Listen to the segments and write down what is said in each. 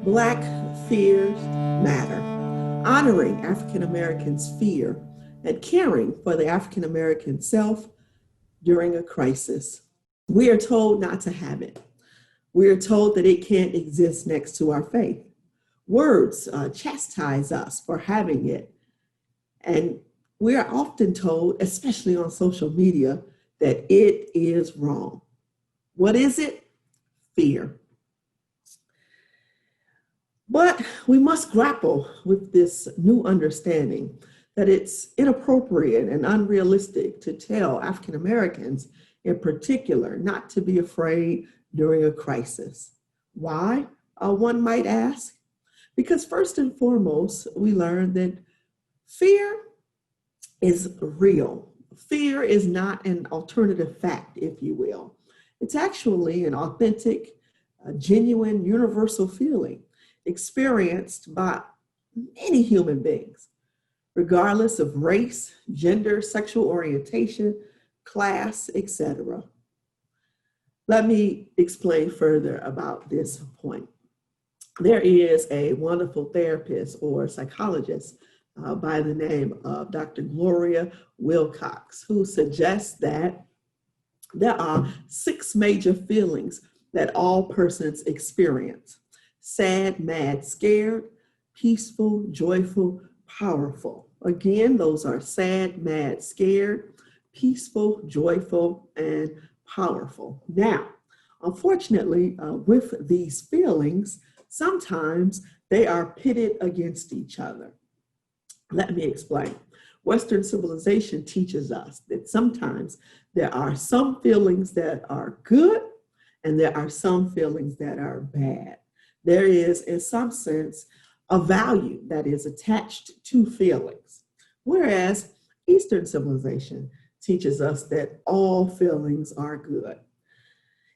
Black Fears Matter, honoring African Americans' fear and caring for the African American self during a crisis. We are told not to have it. We are told that it can't exist next to our faith. Words chastise us for having it. And we are often told, especially on social media, that it is wrong. What is it? Fear. But we must grapple with this new understanding that it's inappropriate and unrealistic to tell African Americans in particular not to be afraid during a crisis. Why? One might ask. Because first and foremost, we learn that fear is real. Fear is not an alternative fact, if you will. It's actually an authentic, genuine, universal feeling experienced by many human beings, regardless of race, gender, sexual orientation, class, etc. Let me explain further about this point. There is a wonderful therapist or psychologist by the name of Dr. Gloria Wilcox, who suggests that there are 6 major feelings that all persons experience: sad, mad, scared, peaceful, joyful, powerful. Again, those are sad, mad, scared, peaceful, joyful, and powerful. Now, unfortunately, with these feelings, sometimes they are pitted against each other. Let me explain. Western civilization teaches us that sometimes there are some feelings that are good and there are some feelings that are bad. There is, in some sense, a value that is attached to feelings, whereas Eastern civilization teaches us that all feelings are good.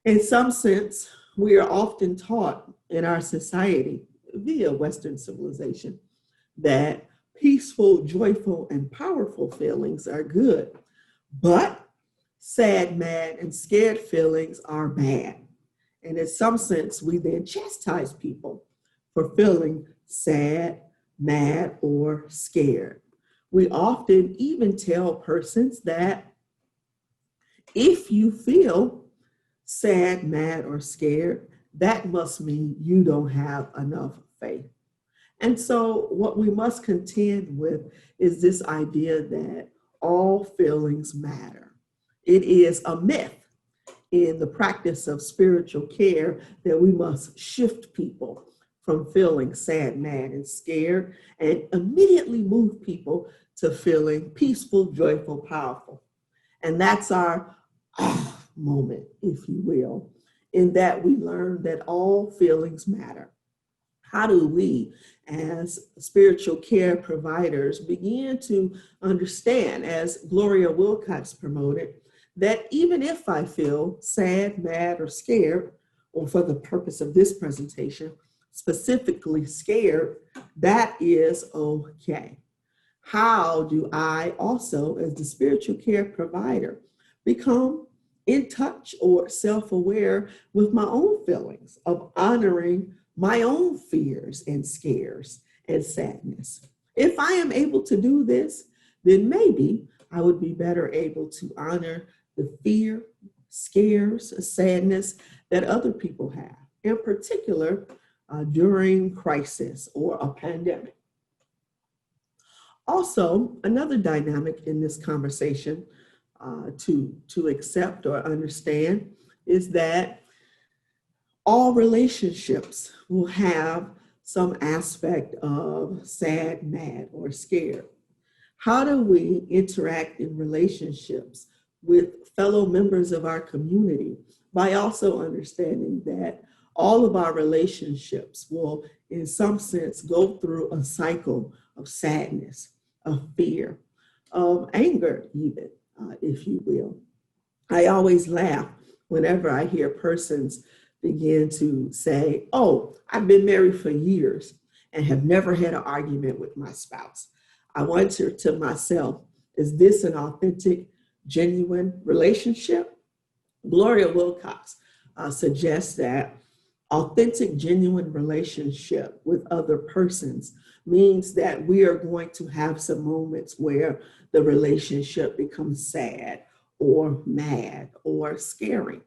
In some sense, we are often taught in our society via Western civilization that peaceful, joyful, and powerful feelings are good, but sad, mad, and scared feelings are bad. And in some sense, we then chastise people for feeling sad, mad, or scared. We often even tell persons that if you feel sad, mad, or scared, that must mean you don't have enough faith. And so what we must contend with is this idea that all feelings matter. It is a myth in the practice of spiritual care that we must shift people from feeling sad, mad, and scared and immediately move people to feeling peaceful, joyful, powerful. And that's our moment, if you will, in that we learn that all feelings matter. How do we, as spiritual care providers, begin to understand, as Gloria Wilcox promoted, that even if I feel sad, mad, or scared, or for the purpose of this presentation, specifically scared, that is okay. How do I also, as the spiritual care provider, become in touch or self-aware with my own feelings of honoring my own fears and scares and sadness? If I am able to do this, then maybe I would be better able to honor the fear, scares, sadness that other people have, in particular during crisis or a pandemic. Also, another dynamic in this conversation to accept or understand is that all relationships will have some aspect of sad, mad, or scared. How do we interact in relationships with fellow members of our community by also understanding that all of our relationships will, in some sense, go through a cycle of sadness, of fear, of anger even, if you will. I always laugh whenever I hear persons begin to say, oh, I've been married for years and have never had an argument with my spouse. I wonder to myself, is this an authentic, genuine relationship? Gloria Wilcox suggests that Authentic, genuine relationship with other persons means that we are going to have some moments where the relationship becomes sad or mad or scary.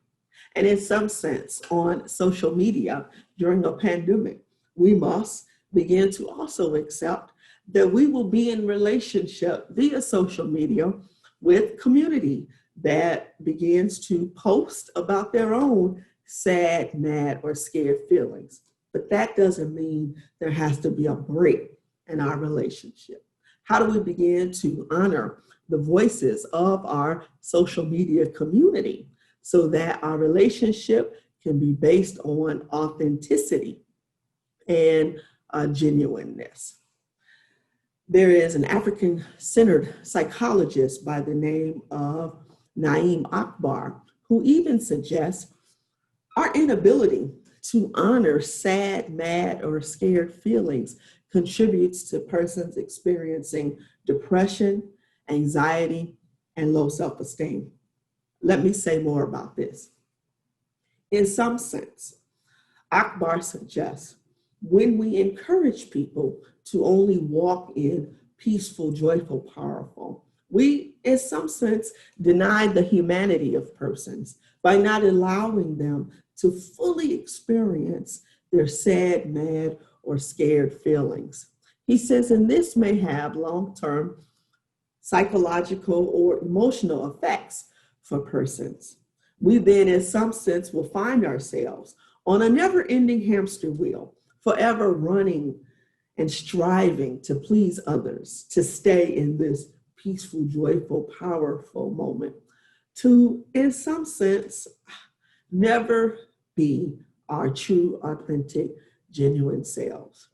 And in some sense, on social media during a pandemic, we must begin to also accept that we will be in relationship via social media with community that begins to post about their own sad, mad, or scared feelings. But that doesn't mean there has to be a break in our relationship. How do we begin to honor the voices of our social media community so that our relationship can be based on authenticity and genuineness? There is an African-centered psychologist by the name of Naeem Akbar who even suggests our inability to honor sad, mad, or scared feelings contributes to persons experiencing depression, anxiety, and low self-esteem. Let me say more about this. In some sense, Akbar suggests when we encourage people to only walk in peaceful, joyful, powerful, we, in some sense, deny the humanity of persons by not allowing them to fully experience their sad, mad, or scared feelings. He says, and this may have long-term psychological or emotional effects for persons. We then, in some sense, will find ourselves on a never-ending hamster wheel, forever running and striving to please others, to stay in this peaceful, joyful, powerful moment, to, in some sense, never be our true, authentic, genuine selves.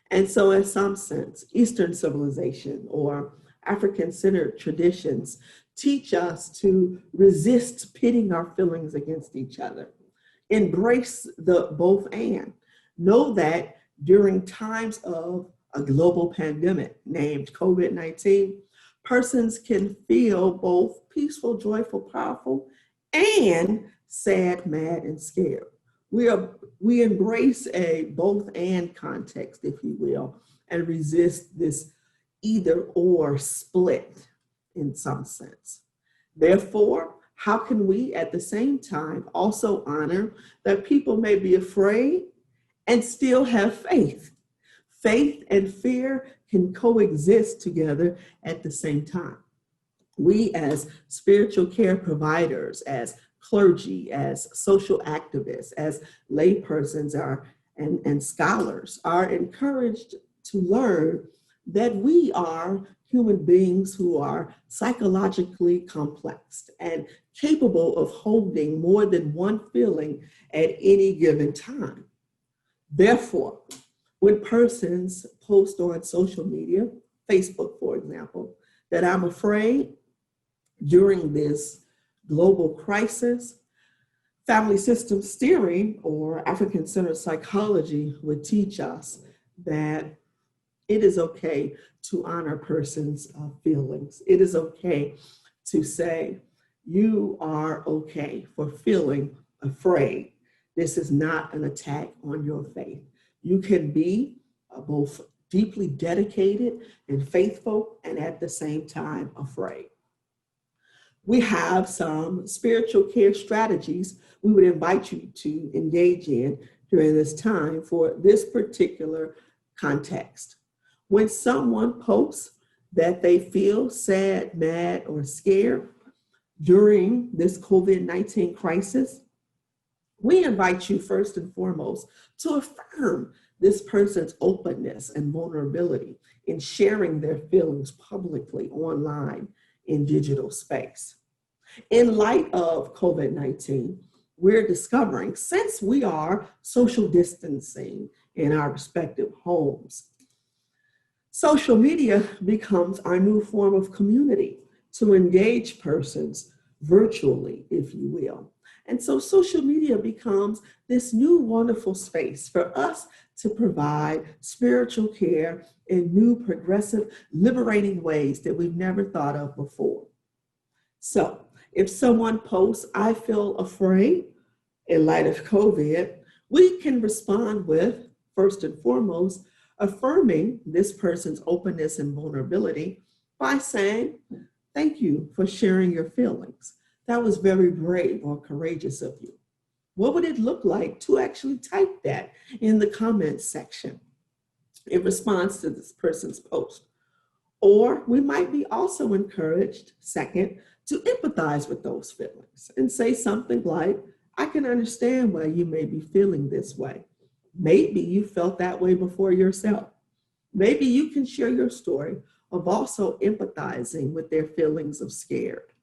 And so in some sense, Eastern civilization or African-centered traditions teach us to resist pitting our feelings against each other. Embrace the both and. Know that during times of a global pandemic named COVID-19, persons can feel both peaceful, joyful, powerful, and sad, mad, and scared. We embrace a both and context, if you will, and resist this either or split in some sense. Therefore, how can we at the same time also honor that people may be afraid and still have faith? Faith and fear can coexist together at the same time. We as spiritual care providers, as clergy, as social activists, as laypersons and scholars are encouraged to learn that we are human beings who are psychologically complex and capable of holding more than one feeling at any given time. Therefore, when persons post on social media, Facebook, for example, that I'm afraid during this global crisis, family system steering or African-centered psychology would teach us that it is okay to honor persons' feelings. It is okay to say, you are okay for feeling afraid. This is not an attack on your faith. You can be both deeply dedicated and faithful and at the same time afraid. We have some spiritual care strategies we would invite you to engage in during this time for this particular context. When someone posts that they feel sad, mad, or scared during this COVID-19 crisis, we invite you first and foremost to affirm this person's openness and vulnerability in sharing their feelings publicly online in digital space. In light of COVID-19, we're discovering, since we are social distancing in our respective homes, social media becomes our new form of community to engage persons virtually, if you will. And so social media becomes this new wonderful space for us to provide spiritual care in new, progressive, liberating ways that we've never thought of before. So if someone posts, I feel afraid in light of COVID, We can respond with, first and foremost, affirming this person's openness and vulnerability by saying, thank you for sharing your feelings. That was very brave or courageous of you. What would it look like to actually type that in the comments section in response to this person's post? Or we might be also encouraged, second, to empathize with those feelings and say something like, I can understand why you may be feeling this way. Maybe you felt that way before yourself. Maybe you can share your story of also empathizing with their feelings of scared.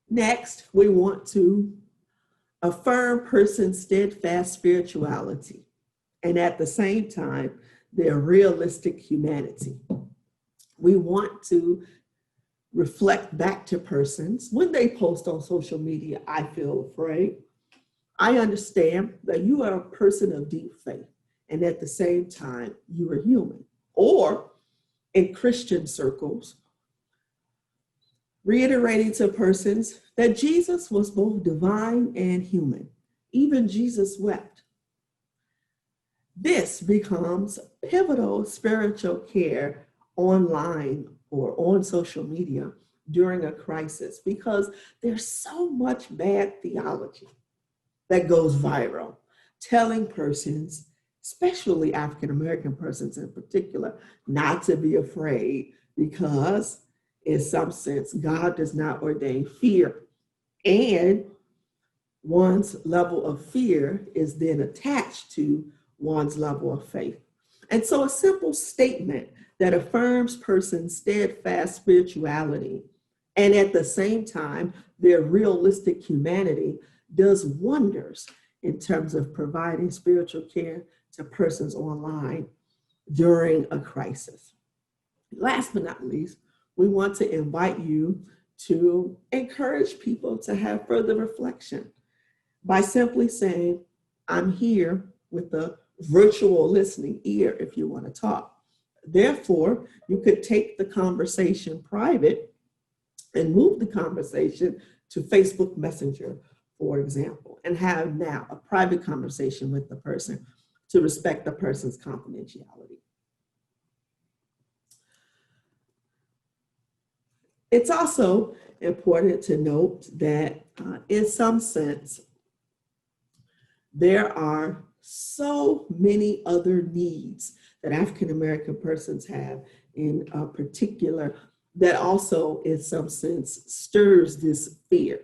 Next, we want to affirm person's steadfast spirituality and at the same time, their realistic humanity. We want to reflect back to persons when they post on social media, I feel afraid. I understand that you are a person of deep faith, and at the same time, you are human. Or in Christian circles, reiterating to persons that Jesus was both divine and human. Even Jesus wept. This becomes pivotal spiritual care online or on social media during a crisis because there's so much bad theology that goes viral, telling persons, especially African American persons in particular, not to be afraid because in some sense, God does not ordain fear. And one's level of fear is then attached to one's level of faith. And so a simple statement that affirms person's steadfast spirituality and at the same time, their realistic humanity does wonders in terms of providing spiritual care to persons online during a crisis. Last but not least, we want to invite you to encourage people to have further reflection by simply saying, I'm here with a virtual listening ear if you want to talk. Therefore, you could take the conversation private and move the conversation to Facebook Messenger, for example, and have now a private conversation with the person to respect the person's confidentiality. It's also important to note that in some sense, there are so many other needs that African American persons have in particular that also in some sense stirs this fear.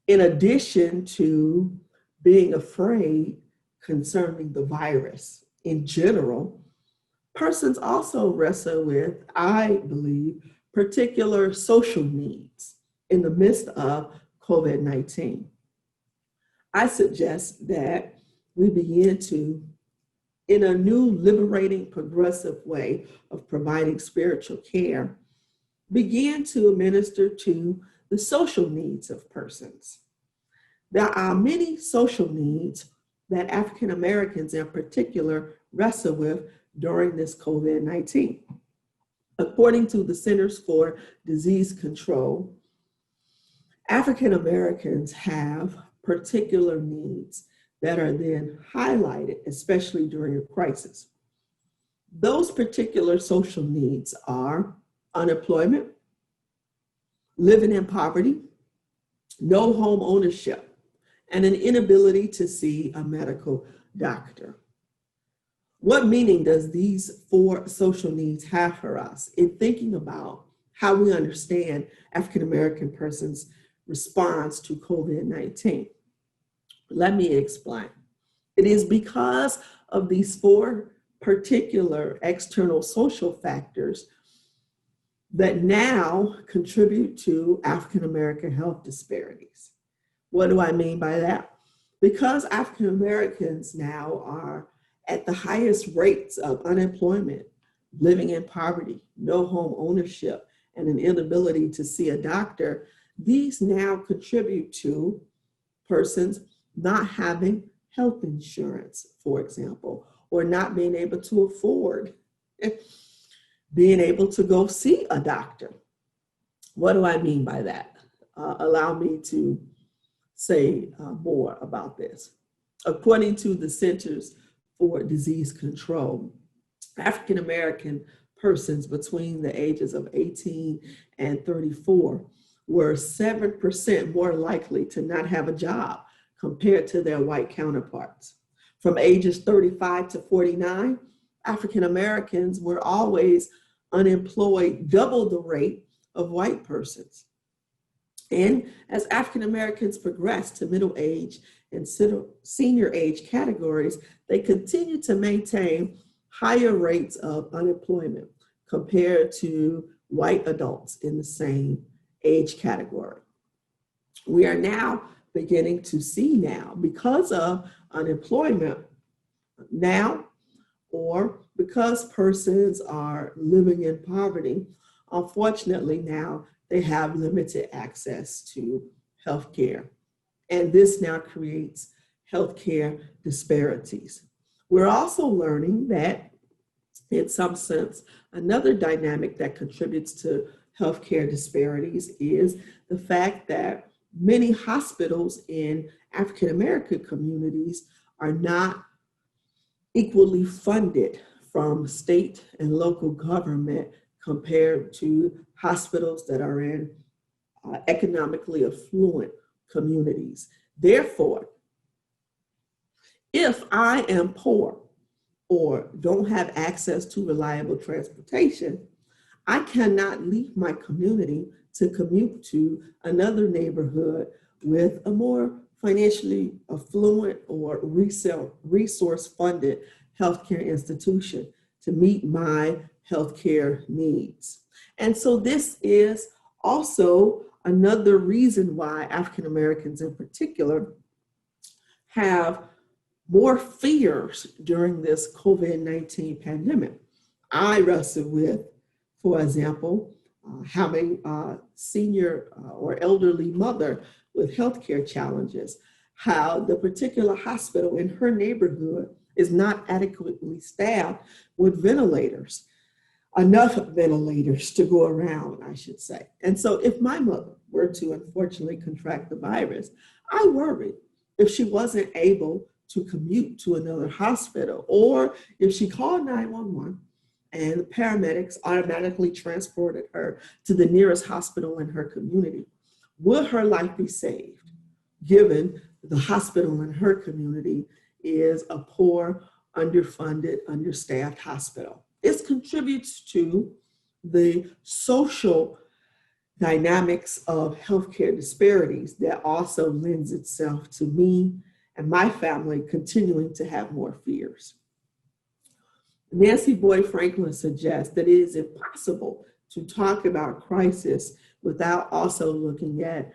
In addition to being afraid concerning the virus in general, persons also wrestle with, I believe, particular social needs in the midst of COVID-19. I suggest that we begin to, in a new liberating, progressive way of providing spiritual care, begin to minister to the social needs of persons. There are many social needs that African Americans in particular wrestle with during this COVID-19. According to the Centers for Disease Control, African Americans have particular needs that are then highlighted, especially during a crisis. Those particular social needs are unemployment, living in poverty, no home ownership, and an inability to see a medical doctor. What meaning does these four social needs have for us in thinking about how we understand African American persons' response to COVID-19? Let me explain. It is because of these four particular external social factors that now contribute to African American health disparities. What do I mean by that? Because African Americans now are at the highest rates of unemployment, living in poverty, no home ownership, and an inability to see a doctor, these now contribute to persons not having health insurance, for example, or not being able to afford being able to go see a doctor. What do I mean by that? Allow me to say more about this. According to the Centers for Disease Control, African American persons between the ages of 18 and 34 were 7% more likely to not have a job compared to their white counterparts. From ages 35 to 49, African Americans were always unemployed double the rate of white persons. And as African Americans progress to middle age and senior age categories, they continue to maintain higher rates of unemployment compared to white adults in the same age category. We are now beginning to see now, because of unemployment now, or because persons are living in poverty, unfortunately now they have limited access to health care. And this now creates healthcare disparities. We're also learning that, in some sense, another dynamic that contributes to healthcare disparities is the fact that many hospitals in African American communities are not equally funded from state and local government compared to hospitals that are in economically affluent communities. Therefore, if I am poor or don't have access to reliable transportation, I cannot leave my community to commute to another neighborhood with a more financially affluent or resource-funded healthcare institution to meet my healthcare needs. And so this is also another reason why African Americans in particular have more fears during this COVID-19 pandemic. I wrestle with, for example, having a senior or elderly mother with healthcare challenges, how the particular hospital in her neighborhood is not adequately staffed with ventilators, enough ventilators to go around, I should say. And so if my mother were to unfortunately contract the virus, I worried if she wasn't able to commute to another hospital, or if she called 911 and the paramedics automatically transported her to the nearest hospital in her community, would her life be saved, given the hospital in her community is a poor, underfunded, understaffed hospital? It contributes to the social dynamics of healthcare disparities that also lends itself to me and my family continuing to have more fears. Nancy Boyd Franklin suggests that it is impossible to talk about crisis without also looking at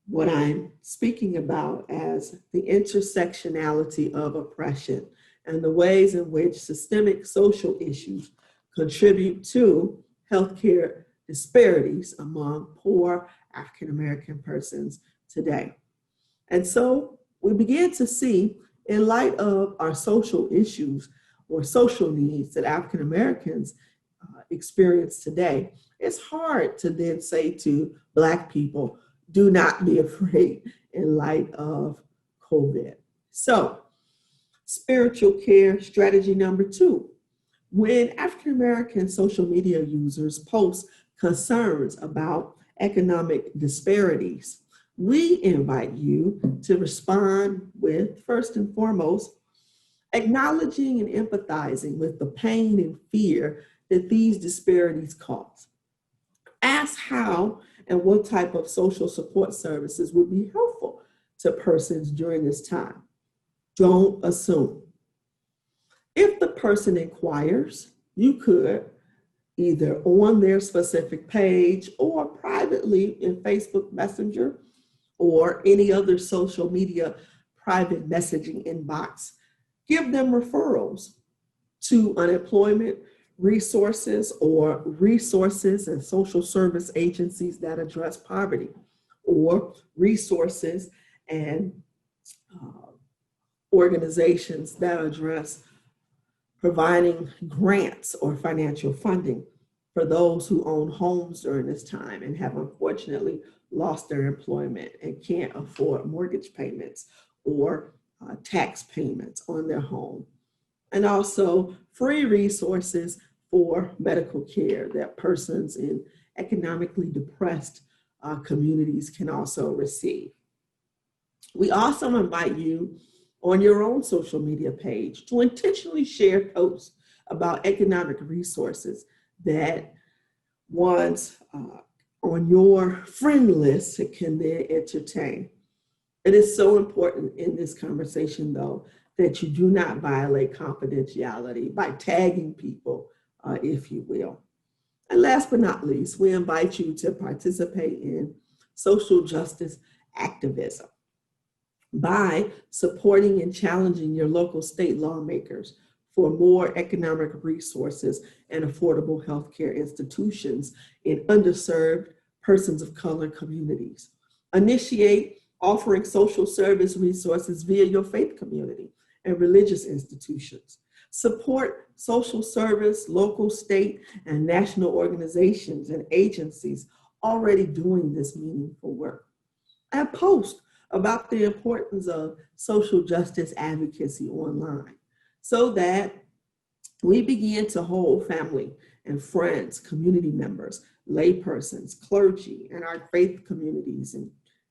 what I'm speaking about as the intersectionality of oppression and the ways in which systemic social issues contribute to healthcare disparities among poor African American persons today. And so we began to see, in light of our social issues or social needs that African Americans experience today, it's hard to then say to Black people, do not be afraid in light of COVID. So, spiritual care strategy number 2. When African American social media users post concerns about economic disparities, we invite you to respond with, first and foremost, acknowledging and empathizing with the pain and fear that these disparities cause. Ask how and what type of social support services would be helpful to persons during this time. Don't assume. If the person inquires, you could either on their specific page or privately in Facebook Messenger or any other social media private messaging inbox, give them referrals to unemployment resources or resources and social service agencies that address poverty, or resources and organizations that address providing grants or financial funding for those who own homes during this time and have unfortunately lost their employment and can't afford mortgage payments or tax payments on their home. And also free resources for medical care that persons in economically depressed communities can also receive. We also invite you on your own social media page to intentionally share posts about economic resources that ones on your friend list can then entertain. It is so important in this conversation, though, that you do not violate confidentiality by tagging people, if you will. And last but not least, we invite you to participate in social justice activism by supporting and challenging your local state lawmakers for more economic resources and affordable healthcare institutions in underserved persons of color communities. Initiate offering social service resources via your faith community and religious institutions. Support social service, local, state, and national organizations and agencies already doing this meaningful work. And post about the importance of social justice advocacy online so that we begin to hold family and friends, community members, laypersons, clergy, and our faith communities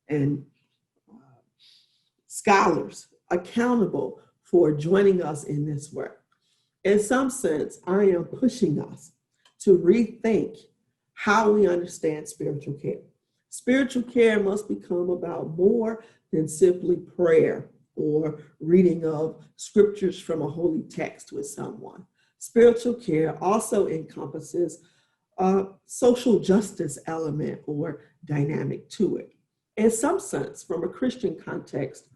and scholars accountable for joining us in this work. In some sense, I am pushing us to rethink how we understand spiritual care. Spiritual care must become about more than simply prayer or reading of scriptures from a holy text with someone. Spiritual care also encompasses a social justice element or dynamic to it. In some sense, from a Christian context,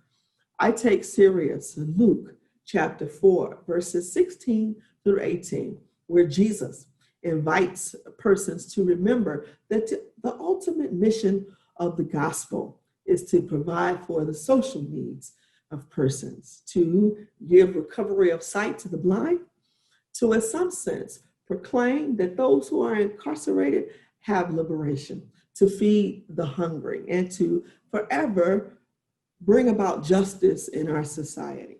I take serious Luke chapter 4, verses 16 through 18, where Jesus invites persons to remember that the ultimate mission of the gospel is to provide for the social needs of persons, to give recovery of sight to the blind, to, in some sense, proclaim that those who are incarcerated have liberation, to feed the hungry, and to forever bring about justice in our society.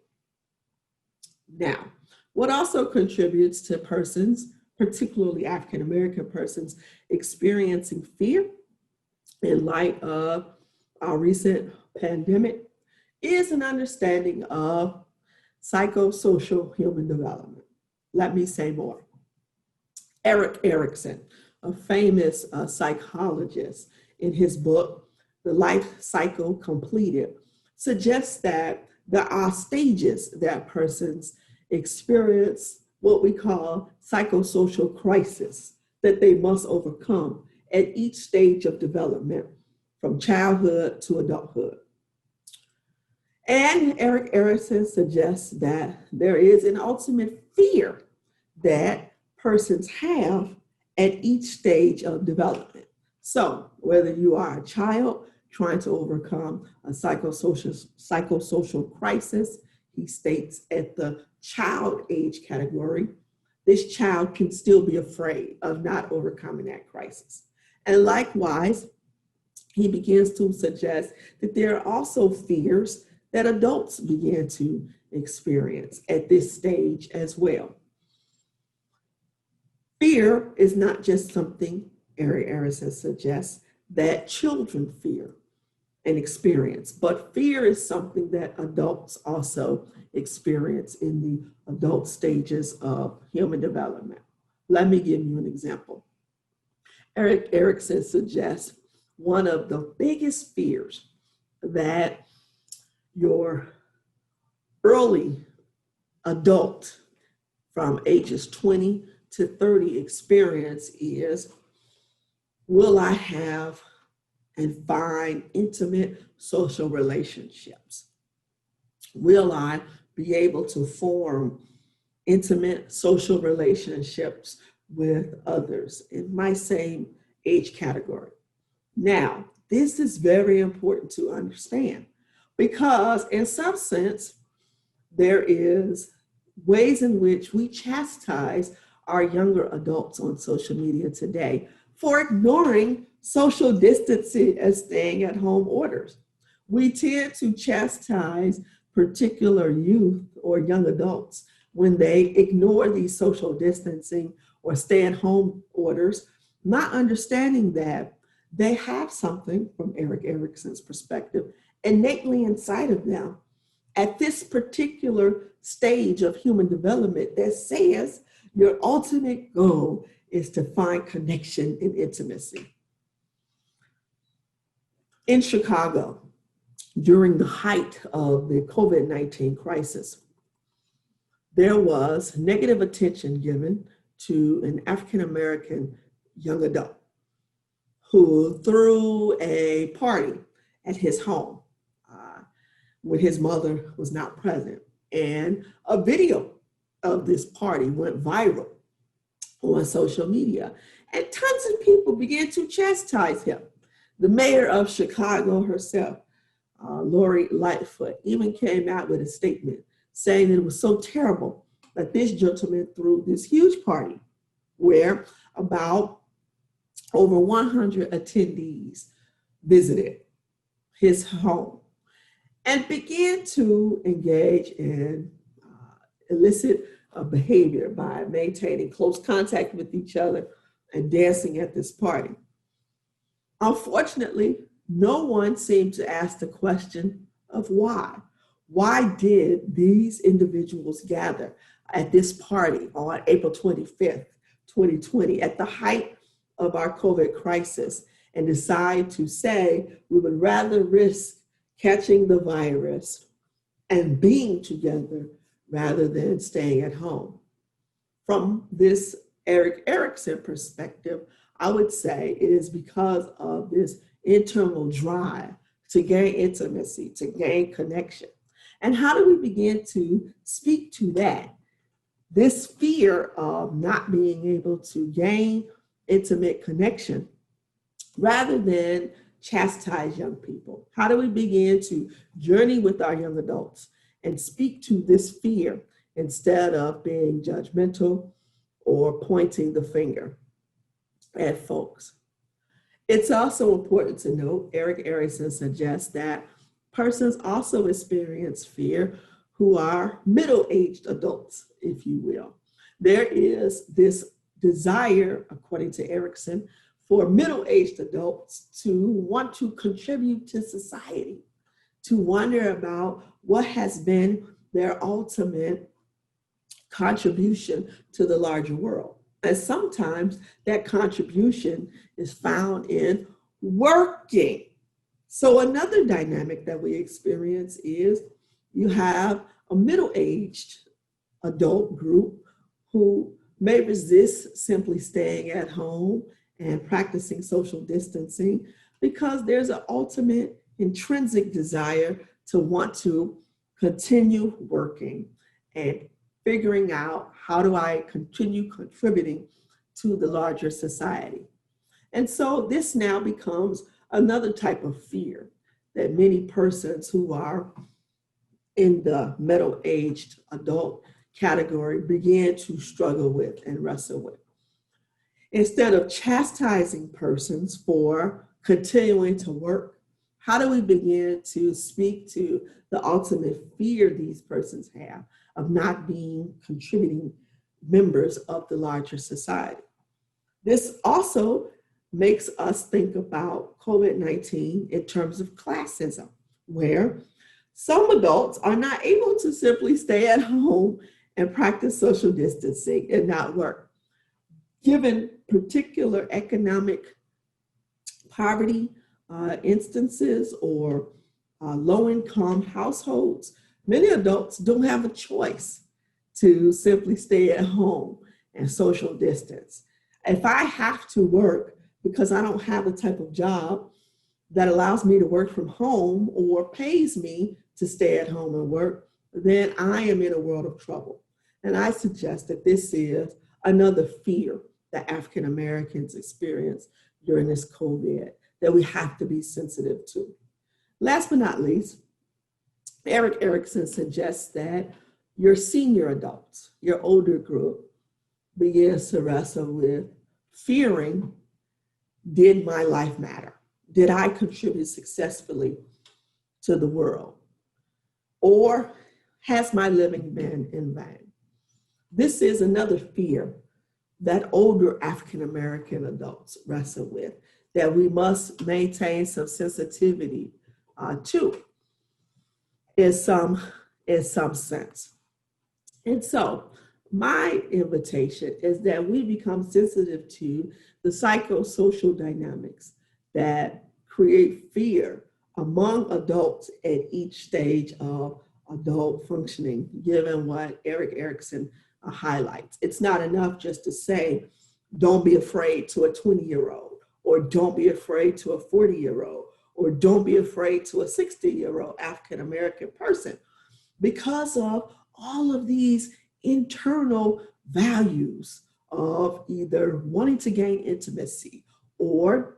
Now, what also contributes to persons, particularly African American persons, experiencing fear in light of our recent pandemic is an understanding of psychosocial human development. Let me say more. Erik Erikson, a famous psychologist, in his book, The Life Cycle Completed, suggests that there are stages that persons experience what we call psychosocial crisis that they must overcome at each stage of development, from childhood to adulthood. And Erik Erikson suggests that there is an ultimate fear that persons have at each stage of development. So whether you are a child trying to overcome a psychosocial crisis, he states at the child age category, this child can still be afraid of not overcoming that crisis. And likewise, he begins to suggest that there are also fears that adults begin to experience at this stage as well. Fear is not just something, Erik Erikson suggests, that children fear and experience, but fear is something that adults also experience in the adult stages of human development. Let me give you an example. Erik Erikson suggests one of the biggest fears that your early adult from ages 20 to 30 experience is, will I have and find intimate social relationships? Will I be able to form intimate social relationships with others in my same age category? Now, this is very important to understand because in some sense, there is ways in which we chastise our younger adults on social media today for ignoring social distancing and staying at home orders. We tend to chastise particular youth or young adults when they ignore these social distancing or stay at home orders, not understanding that they have something, from Erik Erikson's perspective, innately inside of them at this particular stage of human development that says your ultimate goal is to find connection and intimacy. In Chicago, during the height of the COVID-19 crisis, there was negative attention given to an African-American young adult who threw a party at his home when his mother was not present. And a video of this party went viral on social media, and tons of people began to chastise him. The mayor of Chicago herself, Lori Lightfoot, even came out with a statement saying that it was so terrible that this gentleman threw this huge party where about over 100 attendees visited his home and began to engage in illicit behavior by maintaining close contact with each other and dancing at this party. Unfortunately, no one seemed to ask the question of why. Why did these individuals gather at this party on April 25th, 2020, at the height of our COVID crisis, and decide to say we would rather risk catching the virus and being together rather than staying at home? From this Erik Erikson perspective, I would say it is because of this internal drive to gain intimacy, to gain connection. And how do we begin to speak to that? This fear of not being able to gain intimate connection rather than chastise young people. How do we begin to journey with our young adults and speak to this fear instead of being judgmental or pointing the finger at folks? It's also important to note, Erik Erikson suggests that persons also experience fear who are middle-aged adults, if you will. There is this desire, according to Erikson, for middle-aged adults to want to contribute to society, to wonder about what has been their ultimate contribution to the larger world. And sometimes that contribution is found in working. So another dynamic that we experience is you have a middle-aged adult group who may resist simply staying at home and practicing social distancing because there's an ultimate intrinsic desire to want to continue working and figuring out how do I continue contributing to the larger society. And so this now becomes another type of fear that many persons who are in the middle-aged adult category begin to struggle with and wrestle with. Instead of chastising persons for continuing to work, how do we begin to speak to the ultimate fear these persons have of not being contributing members of the larger society? This also makes us think about COVID-19 in terms of classism, where some adults are not able to simply stay at home and practice social distancing and not work. Given particular economic poverty instances or low-income households, many adults don't have a choice to simply stay at home and social distance. If I have to work because I don't have a type of job that allows me to work from home or pays me to stay at home and work, then I am in a world of trouble. And I suggest that this is another fear that African Americans experience during this COVID that we have to be sensitive to. Last but not least, Erik Erikson suggests that your senior adults, your older group, begins to wrestle with fearing, did my life matter? Did I contribute successfully to the world? Or has my living been in vain? This is another fear that older African American adults wrestle with, that we must maintain some sensitivity to in some sense. And so my invitation is that we become sensitive to the psychosocial dynamics that create fear among adults at each stage of adult functioning, given what Eric Erickson highlights. It's not enough just to say, don't be afraid to a 20-year-old, or don't be afraid to a 40-year-old, or don't be afraid to a 60-year-old African American person, because of all of these internal values of either wanting to gain intimacy or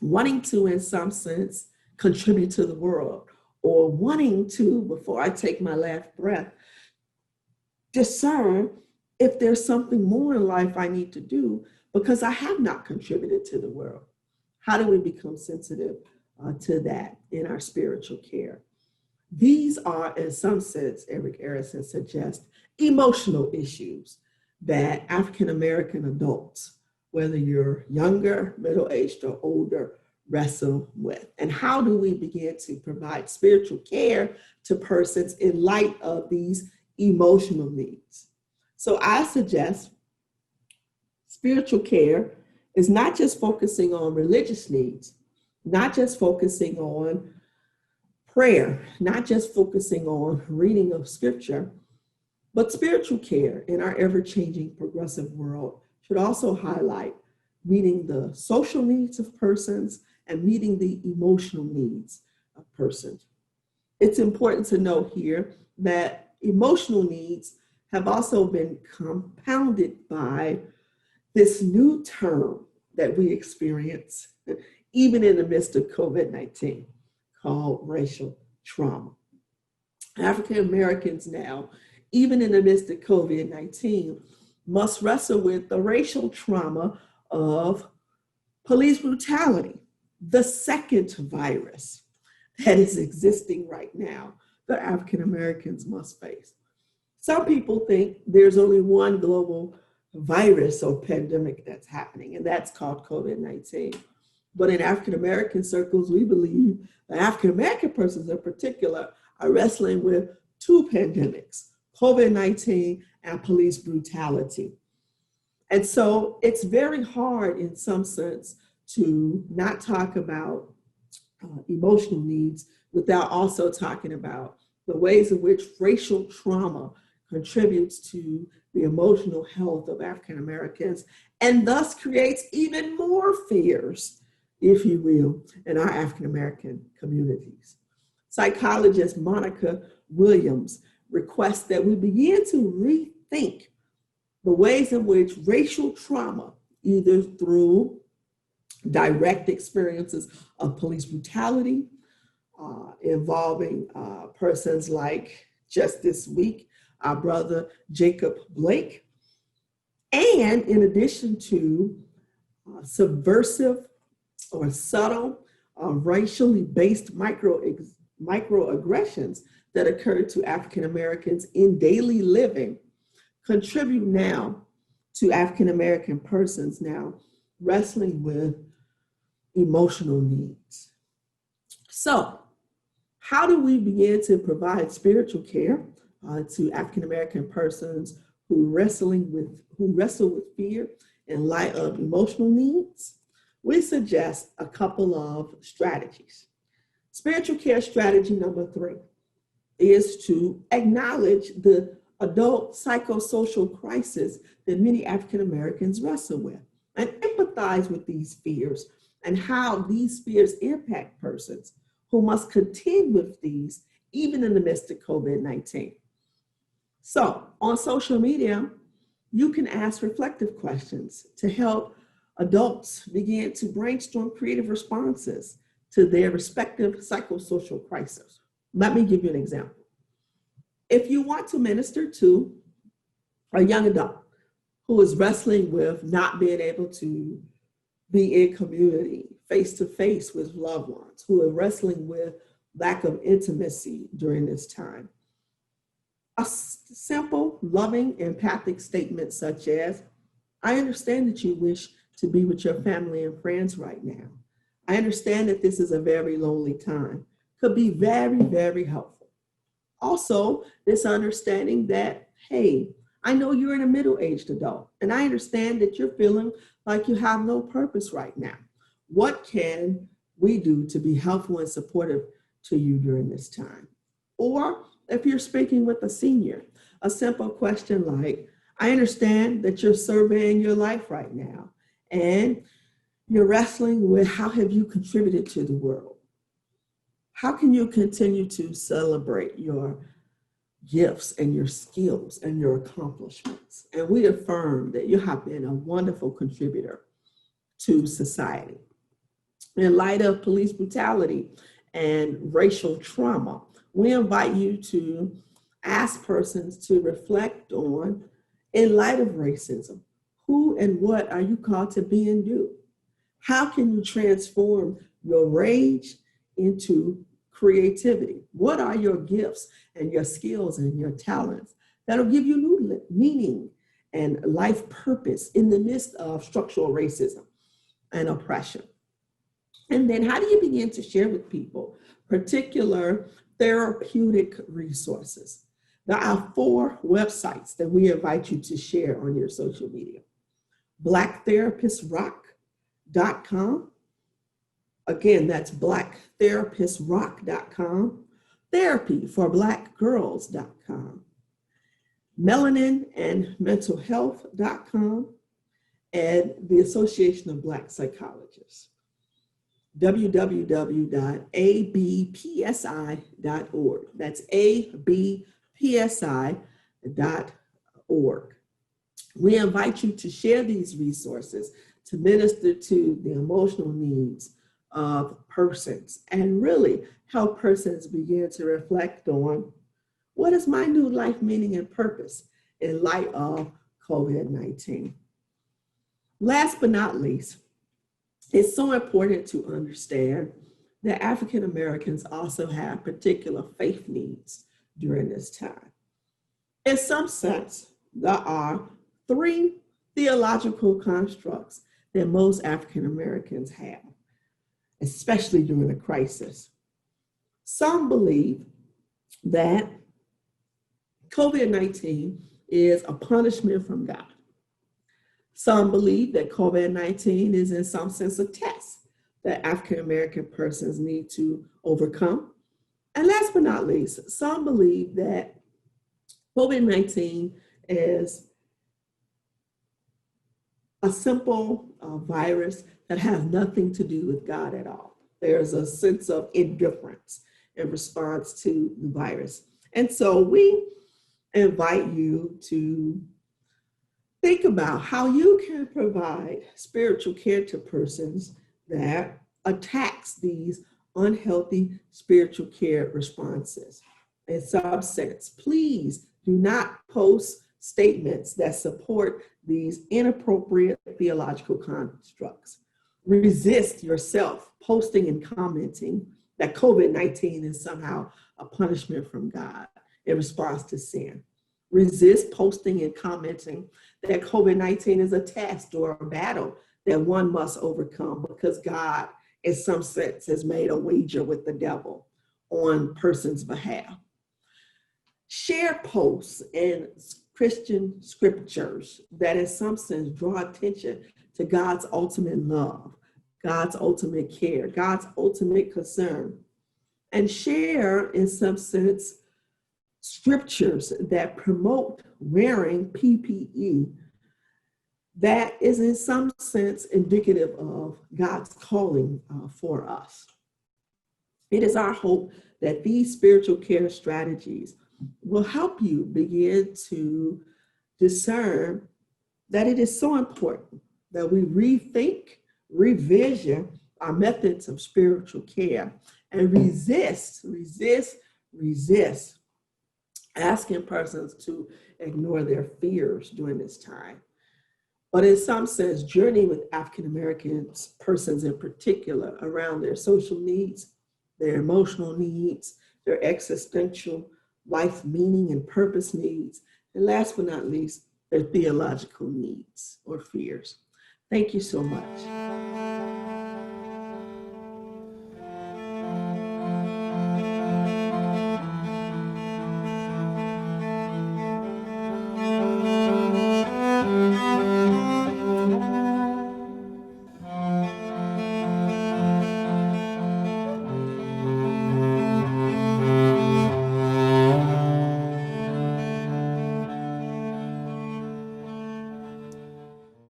wanting to, in some sense, contribute to the world, or wanting to, before I take my last breath, discern if there's something more in life I need to do because I have not contributed to the world. How do we become sensitive to that in our spiritual care? These are, in some sense, Eric Erickson suggests, emotional issues that African American adults, whether you're younger, middle-aged, or older, wrestle with. And how do we begin to provide spiritual care to persons in light of these emotional needs? So I suggest spiritual care is not just focusing on religious needs, not just focusing on prayer, not just focusing on reading of scripture, but spiritual care in our ever-changing progressive world should also highlight meeting the social needs of persons and meeting the emotional needs of persons. It's important to note here that emotional needs have also been compounded by this new term that we experience, even in the midst of COVID-19, called racial trauma. African Americans now, even in the midst of COVID-19, must wrestle with the racial trauma of police brutality, the second virus that is existing right now that African Americans must face. Some people think there's only one global virus or pandemic that's happening, and that's called COVID-19. But in African American circles, we believe that African American persons in particular are wrestling with two pandemics, COVID-19 and police brutality. And so it's very hard in some sense to not talk about emotional needs without also talking about the ways in which racial trauma contributes to the emotional health of African Americans and thus creates even more fears, if you will, in our African American communities. Psychologist Monica Williams requests that we begin to rethink the ways in which racial trauma, either through direct experiences of police brutality, involving persons like just this week, our brother Jacob Blake, and in addition to subversive or subtle racially based microaggressions that occur to African Americans in daily living, contribute now to African American persons now wrestling with emotional needs. So, how do we begin to provide spiritual care to African American persons who wrestle with fear in light of emotional needs? We suggest a couple of strategies. Spiritual care strategy number 3 is to acknowledge the adult psychosocial crisis that many African Americans wrestle with and empathize with these fears and how these fears impact persons who must contend with these even in the midst of COVID-19. So on social media, you can ask reflective questions to help adults begin to brainstorm creative responses to their respective psychosocial crisis. Let me give you an example. If you want to minister to a young adult who is wrestling with not being able to be in community, face to face with loved ones, who are wrestling with lack of intimacy during this time. A simple, loving, empathic statement such as, I understand that you wish to be with your family and friends right now. I understand that this is a very lonely time. Could be very, very helpful. Also, this understanding that, hey, I know you're a middle-aged adult, and I understand that you're feeling like you have no purpose right now. What can we do to be helpful and supportive to you during this time? Or if you're speaking with a senior, a simple question like, I understand that you're surveying your life right now, and you're wrestling with how have you contributed to the world? How can you continue to celebrate your gifts and your skills and your accomplishments? And we affirm that you have been a wonderful contributor to society. In light of police brutality and racial trauma, we invite you to ask persons to reflect on, in light of racism, who and what are you called to be and do? How can you transform your rage into creativity? What are your gifts and your skills and your talents that'll give you new meaning and life purpose in the midst of structural racism and oppression? And then how do you begin to share with people particular therapeutic resources? There are 4 websites that we invite you to share on your social media. BlackTherapistRock.com. Again, that's BlackTherapistRock.com. TherapyForBlackGirls.com. MelaninAndMentalHealth.com. And the Association of Black Psychologists. www.abpsi.org. That's abpsi.org. We invite you to share these resources to minister to the emotional needs of persons and really help persons begin to reflect on what is my new life meaning and purpose in light of COVID-19. Last but not least, it's so important to understand that African Americans also have particular faith needs during this time. In some sense, there are 3 theological constructs that most African Americans have, especially during a crisis. Some believe that COVID-19 is a punishment from God. Some believe that COVID-19 is in some sense a test that African American persons need to overcome. And last but not least, some believe that COVID-19 is a simple virus that has nothing to do with God at all. There's a sense of indifference in response to the virus. And so we invite you to think about how you can provide spiritual care to persons that attacks these unhealthy spiritual care responses. In some sense, please do not post statements that support these inappropriate theological constructs. Resist yourself posting and commenting that COVID-19 is somehow a punishment from God in response to sin. Resist posting and commenting that COVID-19 is a test or a battle that one must overcome because God, in some sense, has made a wager with the devil on person's behalf. Share posts and Christian scriptures that in some sense draw attention to God's ultimate love, God's ultimate care, God's ultimate concern. And share in some sense scriptures that promote wearing PPE that is in some sense indicative of God's calling for us. It is our hope that these spiritual care strategies will help you begin to discern that it is so important that we rethink, revision our methods of spiritual care and resist asking persons to ignore their fears during this time. but in some sense, journey with African Americans, persons in particular, around their social needs, their emotional needs, their existential life meaning and purpose needs, and last but not least, their theological needs or fears. Thank you so much.